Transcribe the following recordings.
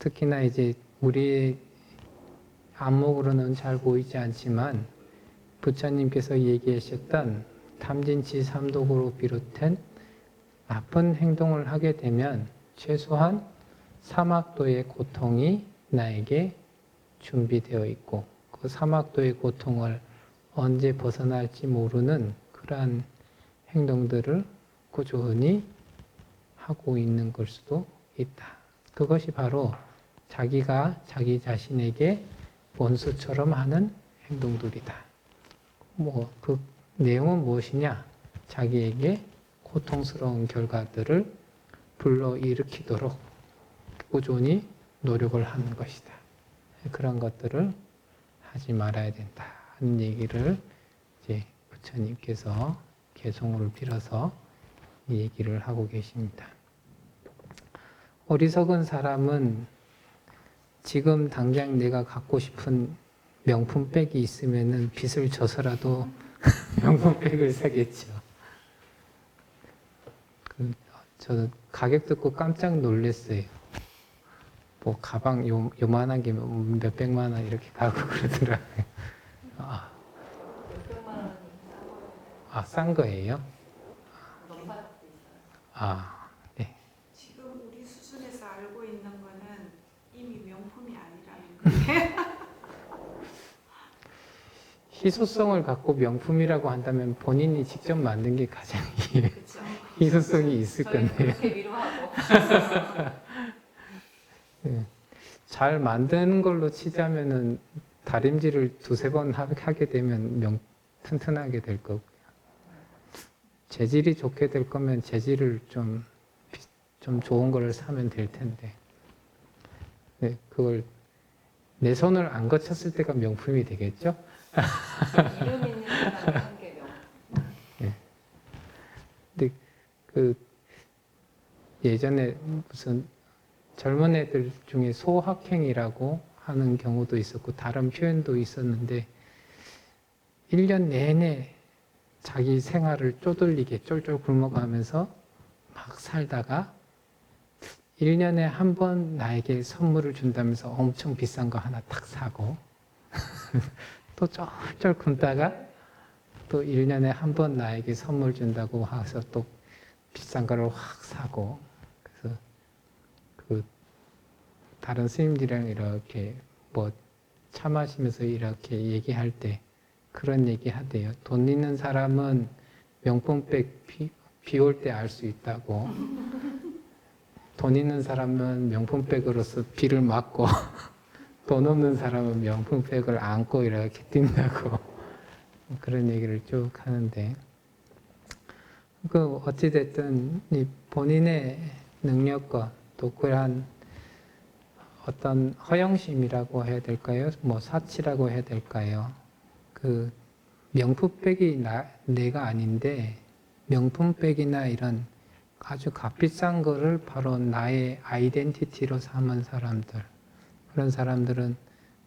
특히나 이제 우리 안목으로는 잘 보이지 않지만 부처님께서 얘기하셨던 탐진치 삼독으로 비롯한 나쁜 행동을 하게 되면 최소한 사막도의 고통이 나에게 준비되어 있고 그 사막도의 고통을 언제 벗어날지 모르는 그러한 행동들을 꾸준히 하고 있는 걸 수도 있다. 그것이 바로 자기가 자기 자신에게 원수처럼 하는 행동들이다. 그 내용은 무엇이냐? 자기에게 고통스러운 결과들을 불러일으키도록 꾸준히 노력을 하는 것이다. 그런 것들을 하지 말아야 된다 하는 얘기를 이제 부처님께서 개송을 빌어서 이 얘기를 하고 계십니다. 어리석은 사람은 지금 당장 내가 갖고 싶은 명품백이 있으면은 빚을 져서라도 명품백을 사겠죠. 저 가격 듣고 깜짝 놀랐어요. 뭐 가방 요만한 게 몇백만 원 이렇게 가고 그러더라고요. 몇백만 원이 싼 거예요? 넘사벽도 있어요. 네. 지금 우리 수준에서 알고 있는 거는 이미 명품이 아니라는 거예요. 희소성을 갖고 명품이라고 한다면 본인이 직접 만든 게 가장 그렇죠. 희소성이 있을 저희는 건데요. 그렇게 위로하고 잘 만드는 걸로 치자면은 다림질을 두세 번 하게 되면 튼튼하게 될 거고요. 재질이 좋게 될 거면 재질을 좀 좋은 걸 사면 될 텐데. 네, 그걸 내 손을 안 거쳤을 때가 명품이 되겠죠? 이름 있는 사람이 한 개 명품. 근데 예전에 무슨 젊은 애들 중에 소확행이라고 하는 경우도 있었고 다른 표현도 있었는데 1년 내내 자기 생활을 쪼들리게 쫄쫄 굶어가면서 막 살다가 1년에 한 번 나에게 선물을 준다면서 엄청 비싼 거 하나 탁 사고 또 쫄쫄 굶다가 또 1년에 한 번 나에게 선물 준다고 해서 또 비싼 거를 확 사고 그래서 다른 스님들이랑 이렇게 차 마시면서 이렇게 얘기할 때 그런 얘기 하대요. 돈 있는 사람은 명품백 비 올 때 알 수 있다고. 돈 있는 사람은 명품백으로서 비를 맞고 돈 없는 사람은 명품백을 안고 이렇게 뛴다고 그런 얘기를 쭉 하는데 어찌됐든 이 본인의 능력과 또 그러한 어떤 허영심이라고 해야 될까요? 사치라고 해야 될까요? 명품백이 내가 아닌데 명품백이나 이런 아주 값비싼 거를 바로 나의 아이덴티티로 삼은 사람들, 그런 사람들은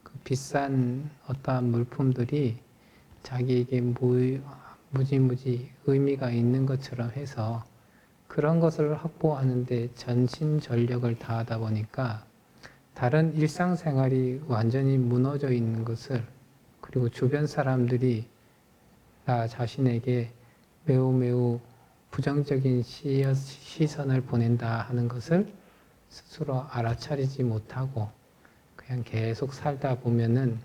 그 비싼 어떠한 물품들이 자기에게 무지무지 의미가 있는 것처럼 해서 그런 것을 확보하는데 전심전력을 다하다 보니까 다른 일상생활이 완전히 무너져 있는 것을, 그리고 주변 사람들이 나 자신에게 매우 부정적인 시선을 보낸다 하는 것을 스스로 알아차리지 못하고 그냥 계속 살다 보면은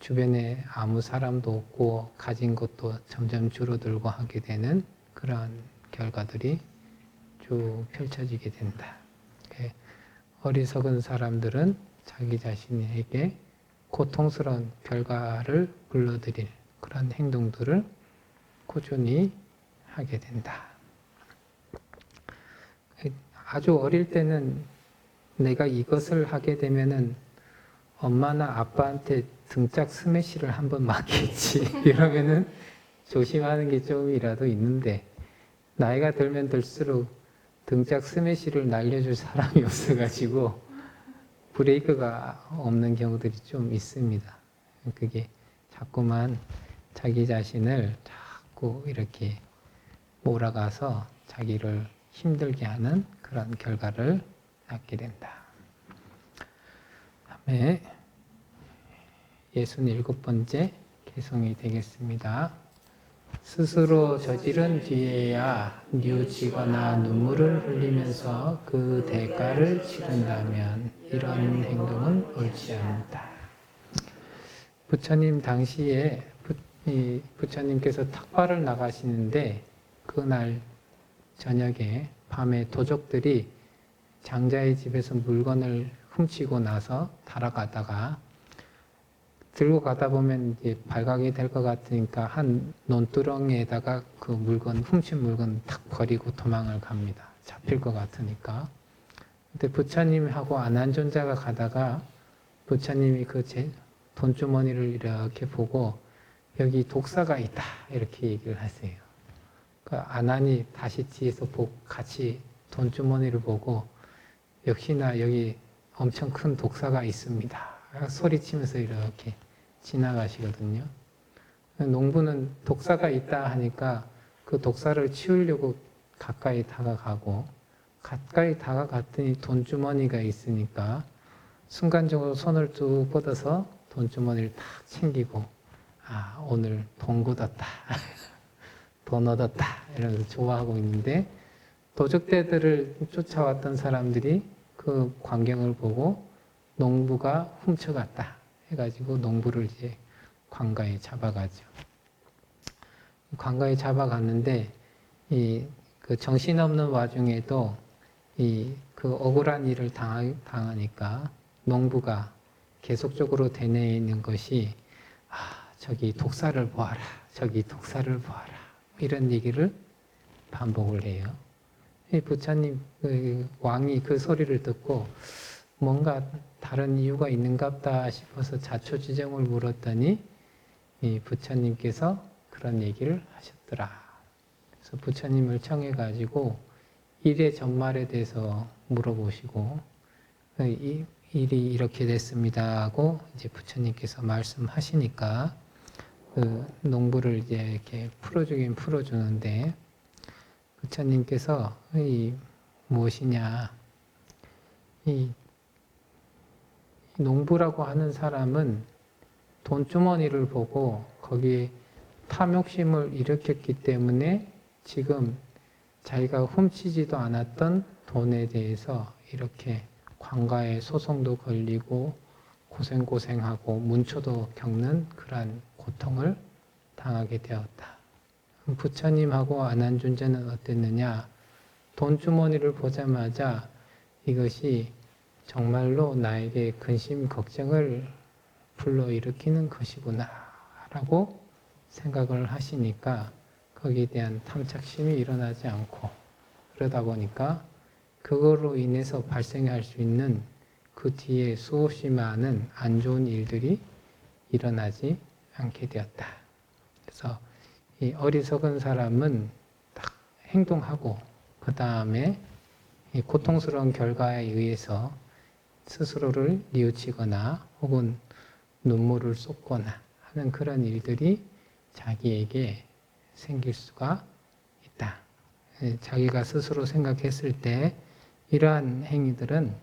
주변에 아무 사람도 없고 가진 것도 점점 줄어들고 하게 되는 그러한 결과들이 쭉 펼쳐지게 된다. 어리석은 사람들은 자기 자신에게 고통스러운 결과를 불러들일 그런 행동들을 꾸준히 하게 된다. 아주 어릴 때는 내가 이것을 하게 되면은 엄마나 아빠한테 등짝 스매시를 한번 맞겠지 이러면은 조심하는 게 조금이라도 있는데 나이가 들면 들수록 등짝 스매시를 날려줄 사람이 없어가지고 브레이크가 없는 경우들이 좀 있습니다. 그게 자꾸만 자기 자신을 자꾸 이렇게 몰아가서 자기를 힘들게 하는 그런 결과를 낳게 된다. 네, 67번째 개송이 되겠습니다. 스스로 저지른 뒤에야 뉘우치거나 눈물을 흘리면서 그 대가를 치른다면 이런 행동은 옳지 않다. 부처님 당시에 부처님께서 탁발을 나가시는데 그날 저녁에 밤에 도적들이 장자의 집에서 물건을 훔치고 나서 달아가다가 들고 가다 보면 이제 발각이 될 것 같으니까 한 논두렁에다가 그 물건, 훔친 물건 탁 버리고 도망을 갑니다. 잡힐 것 같으니까. 근데 부처님하고 안한존자가 가다가 부처님이 그 돈주머니를 이렇게 보고 여기 독사가 있다 이렇게 얘기를 하세요. 그 안한이 다시 뒤에서 같이 돈주머니를 보고 역시나 여기 엄청 큰 독사가 있습니다. 소리치면서 이렇게 지나가시거든요. 농부는 독사가 있다 하니까 그 독사를 치우려고 가까이 다가가고 가까이 다가갔더니 돈주머니가 있으니까 순간적으로 손을 쭉 뻗어서 돈주머니를 탁 챙기고 아 오늘 돈 굳었다 돈 얻었다 이러면서 좋아하고 있는데 도적대들을 쫓아왔던 사람들이 그 광경을 보고 농부가 훔쳐갔다 해가지고 농부를 이제 관가에 잡아가죠. 관가에 잡아갔는데 그 정신없는 와중에도 그 억울한 일을 당하니까 농부가 계속적으로 되뇌이는 것이 저기 독사를 보아라, 저기 독사를 보아라 이런 얘기를 반복을 해요. 부처님 왕이 그 소리를 듣고 뭔가 다른 이유가 있는갑다 싶어서 자초지종을 물었더니 부처님께서 그런 얘기를 하셨더라. 그래서 부처님을 청해가지고 일의 전말에 대해서 물어보시고 이 일이 이렇게 됐습니다 하고 이제 부처님께서 말씀하시니까 그 농부를 이제 이렇게 풀어주긴 풀어주는데 부처님께서 무엇이냐 이 농부라고 하는 사람은 돈주머니를 보고 거기에 탐욕심을 일으켰기 때문에 지금 자기가 훔치지도 않았던 돈에 대해서 이렇게 관가에 소송도 걸리고 고생하고 문초도 겪는 그러한 고통을 당하게 되었다. 부처님하고 안한존자는 어땠느냐? 돈주머니를 보자마자 이것이 정말로 나에게 근심, 걱정을 불러일으키는 것이구나 라고 생각을 하시니까 거기에 대한 탐착심이 일어나지 않고 그러다 보니까 그거로 인해서 발생할 수 있는 그 뒤에 수없이 많은 안 좋은 일들이 일어나지 않게 되었다. 그래서 이 어리석은 사람은 딱 행동하고 그 다음에 고통스러운 결과에 의해서 스스로를 뉘우치거나 혹은 눈물을 쏟거나 하는 그런 일들이 자기에게 생길 수가 있다. 자기가 스스로 생각했을 때 이러한 행위들은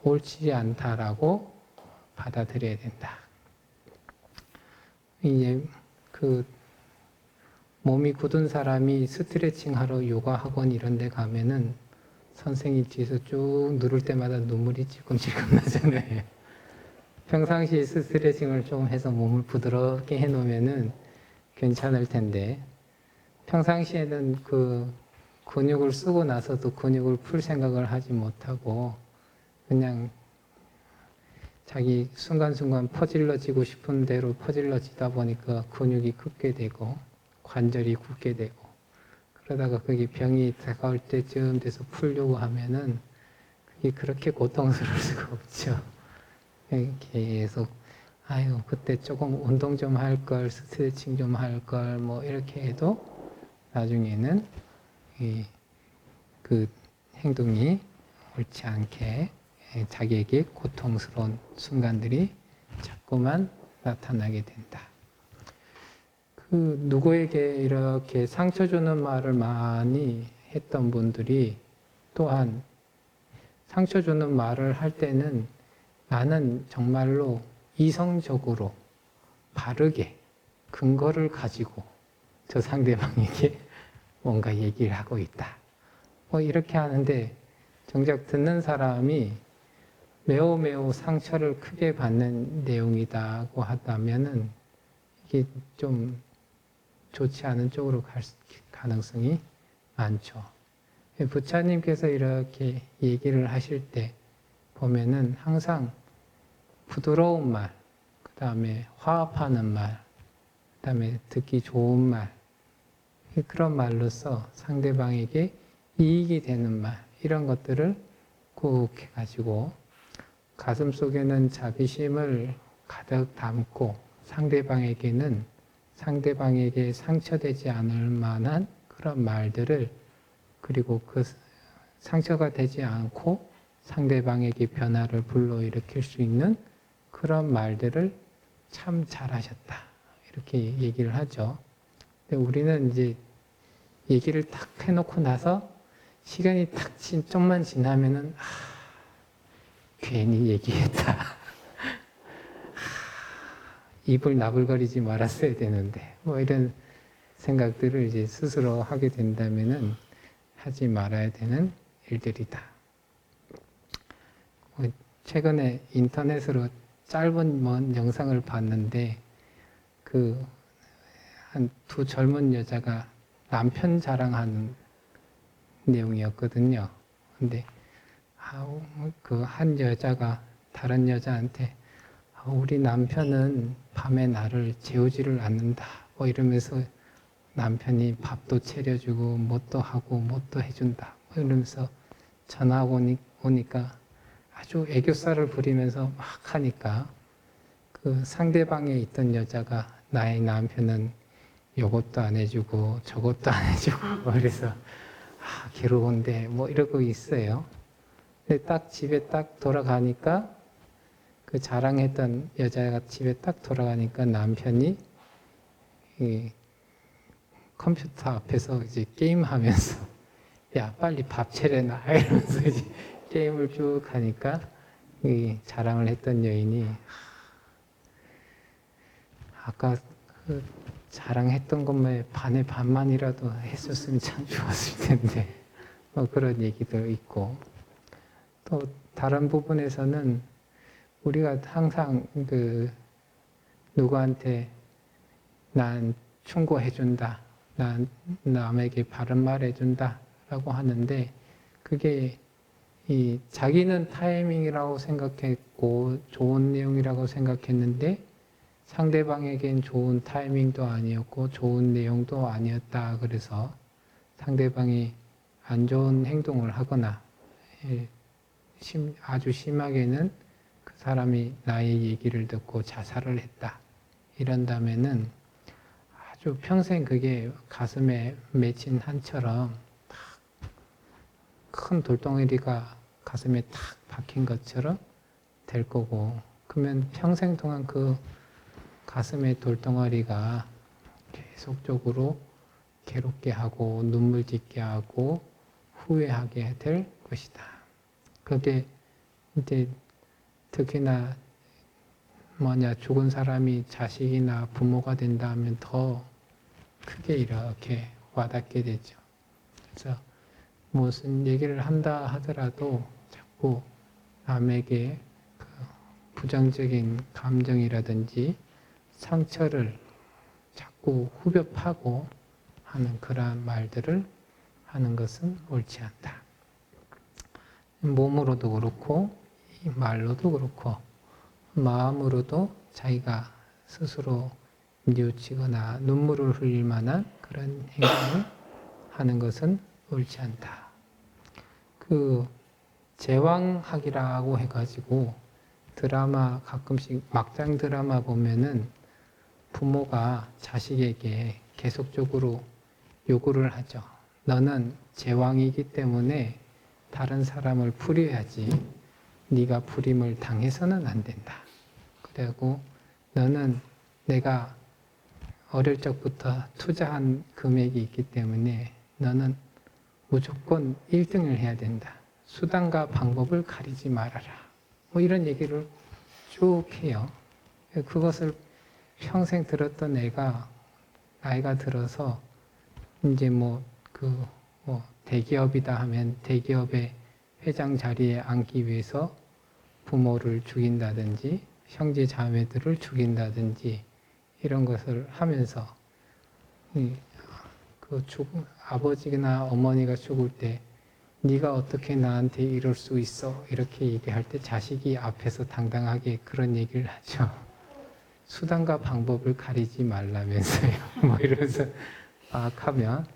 옳지 않다라고 받아들여야 된다. 이제 그 몸이 굳은 사람이 스트레칭 하러 요가 학원 이런 데 가면은 선생님 뒤에서 쭉 누를 때마다 눈물이 찔끔찔끔 나잖아요. 평상시 스트레칭을 좀 해서 몸을 부드럽게 해놓으면은 괜찮을 텐데 평상시에는 그 근육을 쓰고 나서도 근육을 풀 생각을 하지 못하고 그냥 자기 순간순간 퍼질러지고 싶은 대로 퍼질러지다 보니까 근육이 굳게 되고 관절이 굳게 되고 그러다가 그게 병이 다가올 때쯤 돼서 풀려고 하면은 그게 그렇게 고통스러울 수가 없죠. 계속 아유 그때 조금 운동 좀 할 걸, 스트레칭 좀 할 걸 뭐 이렇게 해도 나중에는 그 행동이 옳지 않게 자기에게 고통스러운 순간들이 자꾸만 나타나게 된다. 그 누구에게 이렇게 상처 주는 말을 많이 했던 분들이 또한 상처 주는 말을 할 때는 나는 정말로 이성적으로 바르게 근거를 가지고 저 상대방에게 뭔가 얘기를 하고 있다. 뭐 이렇게 하는데 정작 듣는 사람이 매우 상처를 크게 받는 내용이다고 하다면은 이게 좀 좋지 않은 쪽으로 갈 가능성이 많죠. 부처님께서 이렇게 얘기를 하실 때 보면은 항상 부드러운 말, 그 다음에 화합하는 말, 그 다음에 듣기 좋은 말, 그런 말로써 상대방에게 이익이 되는 말, 이런 것들을 꼭 해가지고 가슴 속에는 자비심을 가득 담고 상대방에게는 상대방에게 상처되지 않을 만한 그런 말들을, 그리고 그 상처가 되지 않고 상대방에게 변화를 불러일으킬 수 있는 그런 말들을 참 잘하셨다, 이렇게 얘기를 하죠. 근데 우리는 이제 얘기를 탁 해놓고 나서 시간이 탁 좀만 지나면은 괜히 얘기했다. 입을 나불거리지 말았어야 되는데 뭐 이런 생각들을 이제 스스로 하게 된다면은 하지 말아야 되는 일들이다. 최근에 인터넷으로 짧은 먼 영상을 봤는데 그 한 두 젊은 여자가 남편 자랑하는 내용이었거든요. 근데 그 한 여자가 다른 여자한테 우리 남편은 밤에 나를 재우지를 않는다, 뭐 이러면서 남편이 밥도 차려주고 뭣도 하고 뭣도 해준다, 뭐 이러면서 전화 오니까 아주 애교살을 부리면서 막 하니까 그 상대방에 있던 여자가 나의 남편은 요것도 안 해주고 저것도 안 해주고 뭐 이래서 괴로운데 뭐 이러고 있어요. 근데 딱 집에 딱 돌아가니까 그 자랑했던 여자가 집에 딱 돌아가니까 남편이 이 컴퓨터 앞에서 이제 게임하면서 야 빨리 밥 차려놔 이러면서 이제 게임을 쭉 하니까 이 자랑을 했던 여인이 아까 그 자랑했던 것만 반의 반만이라도 했었으면 참 좋았을 텐데 뭐 그런 얘기도 있고, 또 다른 부분에서는 우리가 항상 그 누구한테 난 충고해준다, 난 남에게 바른 말 해준다 라고 하는데 그게 이 자기는 타이밍이라고 생각했고 좋은 내용이라고 생각했는데 상대방에겐 좋은 타이밍도 아니었고 좋은 내용도 아니었다, 그래서 상대방이 안 좋은 행동을 하거나 아주 심하게는 그 사람이 나의 얘기를 듣고 자살을 했다, 이런다면은 아주 평생 그게 가슴에 맺힌 한처럼 큰 돌덩어리가 가슴에 탁 박힌 것처럼 될 거고, 그러면 평생 동안 그 가슴의 돌덩어리가 계속적으로 괴롭게 하고 눈물 짓게 하고 후회하게 될 것이다. 그게 이제 특히나 죽은 사람이 자식이나 부모가 된다 하면 더 크게 이렇게 와닿게 되죠. 그래서 무슨 얘기를 한다 하더라도 자꾸 남에게 그 부정적인 감정이라든지 상처를 자꾸 후벼 파고 하는 그러한 말들을 하는 것은 옳지 않다. 몸으로도 그렇고 말로도 그렇고 마음으로도 자기가 스스로 뉘우치거나 눈물을 흘릴 만한 그런 행동을 하는 것은 옳지 않다. 그 제왕학이라고 해가지고 드라마 가끔씩 막장 드라마 보면은 부모가 자식에게 계속적으로 요구를 하죠. 너는 제왕이기 때문에 다른 사람을 부려야지 네가 부림을 당해서는 안 된다. 그리고 너는 내가 어릴 적부터 투자한 금액이 있기 때문에 너는 무조건 1등을 해야 된다. 수단과 방법을 가리지 말아라. 뭐 이런 얘기를 쭉 해요. 그것을 평생 들었던 애가 나이가 들어서 이제 뭐 대기업이다 하면 대기업의 회장 자리에 앉기 위해서 부모를 죽인다든지 형제 자매들을 죽인다든지 이런 것을 하면서 아버지나 어머니가 죽을 때 네가 어떻게 나한테 이럴 수 있어? 이렇게 얘기할 때 자식이 앞에서 당당하게 그런 얘기를 하죠. 수단과 방법을 가리지 말라면서요. 뭐 이러면서 막 하면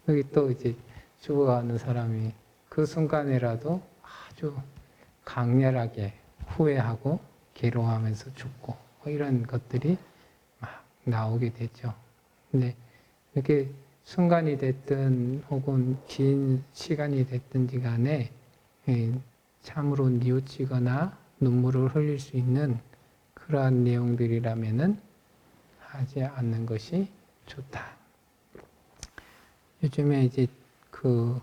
거기 또 이제 죽어가는 사람이 그 순간에라도 아주 강렬하게 후회하고 괴로워하면서 죽고 뭐 이런 것들이 막 나오게 되죠. 근데 이렇게 순간이 됐든 혹은 긴 시간이 됐든지 간에 참으로 뉘우치거나 눈물을 흘릴 수 있는 그러한 내용들이라면은 하지 않는 것이 좋다. 요즘에 이제 그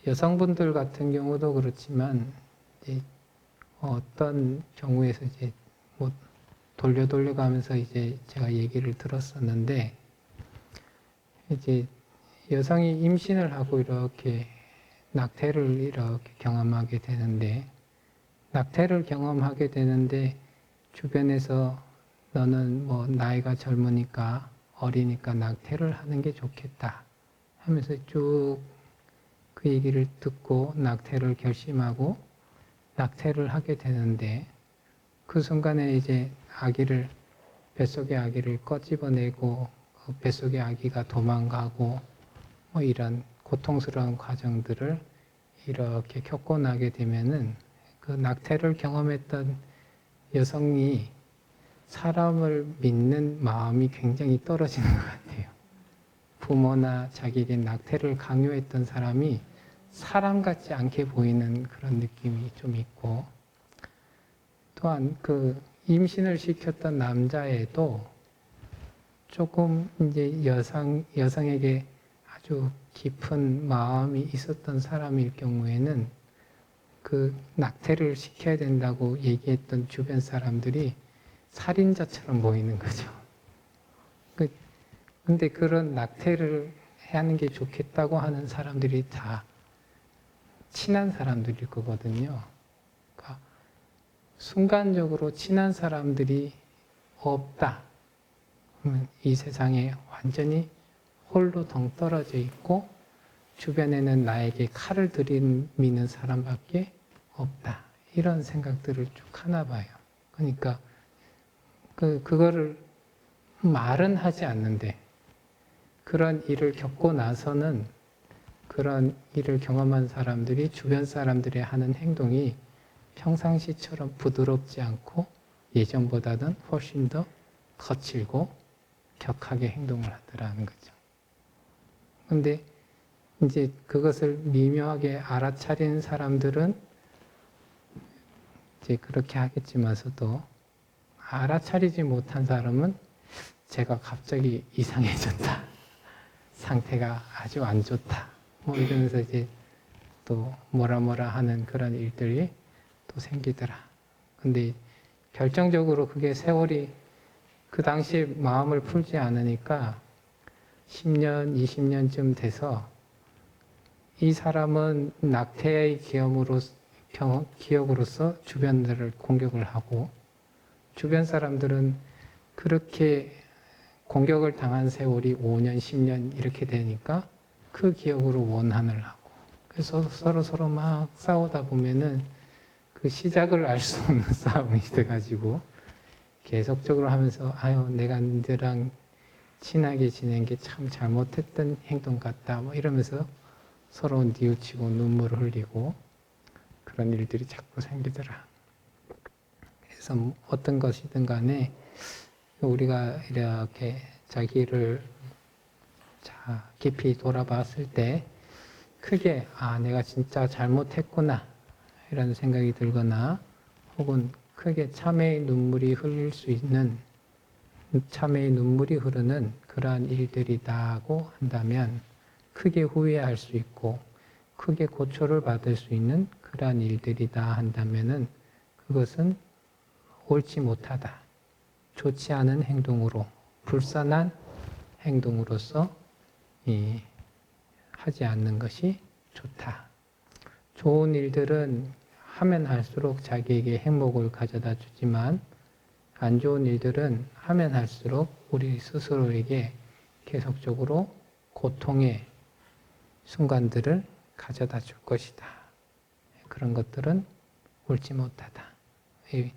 여성분들 같은 경우도 그렇지만 이제 어떤 경우에서 이제 뭐 돌려가면서 이제 제가 얘기를 들었었는데 이제 여성이 임신을 하고 이렇게 낙태를 이렇게 경험하게 되는데 낙태를 경험하게 되는데 주변에서 너는 뭐 나이가 젊으니까 어리니까 낙태를 하는 게 좋겠다 하면서 쭉 그 얘기를 듣고 낙태를 결심하고 낙태를 하게 되는데 그 순간에 이제 뱃속의 아기를 꺼집어내고 뱃속의 아기가 도망가고 뭐 이런 고통스러운 과정들을 이렇게 겪고 나게 되면은 그 낙태를 경험했던 여성이 사람을 믿는 마음이 굉장히 떨어지는 것 같아요. 부모나 자기에게 낙태를 강요했던 사람이 사람 같지 않게 보이는 그런 느낌이 좀 있고 또한 그 임신을 시켰던 남자애도 조금 이제 여성에게 아주 깊은 마음이 있었던 사람일 경우에는 그 낙태를 시켜야 된다고 얘기했던 주변 사람들이 살인자처럼 보이는 거죠. 근데 그런 낙태를 하는 게 좋겠다고 하는 사람들이 다 친한 사람들일 거거든요. 그러니까 순간적으로 친한 사람들이 없다. 그러면 이 세상에 완전히 홀로 덩떨어져 있고 주변에는 나에게 칼을 들이미는 사람밖에 없다. 이런 생각들을 쭉 하나 봐요. 그러니까 그거를 말은 하지 않는데 그런 일을 겪고 나서는 그런 일을 경험한 사람들이 주변 사람들이 하는 행동이 평상시처럼 부드럽지 않고 예전보다는 훨씬 더 거칠고 격하게 행동을 하더라는 거죠. 근데 이제 그것을 미묘하게 알아차린 사람들은 이제 그렇게 하겠지만서도 알아차리지 못한 사람은 제가 갑자기 이상해졌다. 상태가 아주 안 좋다. 뭐 이러면서 이제 또 뭐라 하는 그런 일들이 또 생기더라. 근데 결정적으로 그게 세월이 그 당시에 마음을 풀지 않으니까 10년, 20년쯤 돼서 이 사람은 낙태의 기억으로서 주변들을 공격을 하고 주변 사람들은 그렇게 공격을 당한 세월이 5년, 10년 이렇게 되니까 그 기억으로 원한을 하고 그래서 서로 막 싸우다 보면은 그 시작을 알 수 없는 싸움이 돼가지고 계속적으로 하면서 아유 내가 너랑 친하게 지낸 게 참 잘못했던 행동 같다 뭐 이러면서 서로 뉘우치고 눈물을 흘리고 그런 일들이 자꾸 생기더라. 그래서 어떤 것이든 간에 우리가 이렇게 자기를 깊이 돌아봤을 때 크게 내가 진짜 잘못했구나 이런 생각이 들거나 혹은 크게 참회의 눈물이 흐르는 그러한 일들이다고 한다면 크게 후회할 수 있고 크게 고초를 받을 수 있는 그러한 일들이다 한다면은 그것은 옳지 못하다. 좋지 않은 행동으로, 불선한 행동으로서 하지 않는 것이 좋다. 좋은 일들은 하면 할수록 자기에게 행복을 가져다 주지만 안 좋은 일들은 하면 할수록 우리 스스로에게 계속적으로 고통의 순간들을 가져다 줄 것이다. 그런 것들은 옳지 못하다. 이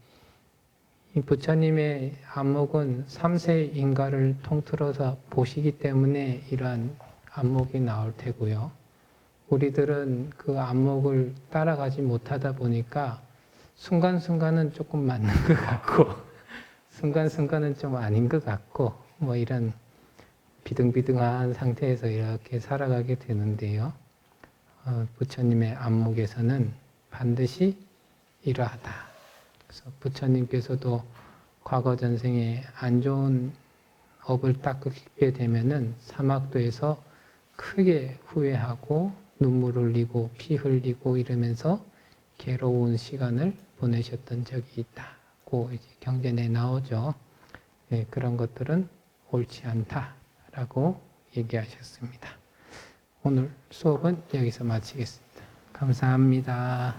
부처님의 안목은 3세 인가를 통틀어서 보시기 때문에 이러한 안목이 나올 테고요. 우리들은 그 안목을 따라가지 못하다 보니까 순간순간은 조금 맞는 것 같고 순간순간은 좀 아닌 것 같고 뭐 이런 비등비등한 상태에서 이렇게 살아가게 되는데요. 부처님의 안목에서는 반드시 이러하다. 그래서 부처님께서도 과거 전생에 안 좋은 업을 닦게 되면은 사막도에서 크게 후회하고 눈물 흘리고 피 흘리고 이러면서 괴로운 시간을 보내셨던 적이 있다고 이제 경전에 나오죠. 네, 그런 것들은 옳지 않다라고 얘기하셨습니다. 오늘 수업은 여기서 마치겠습니다. 감사합니다.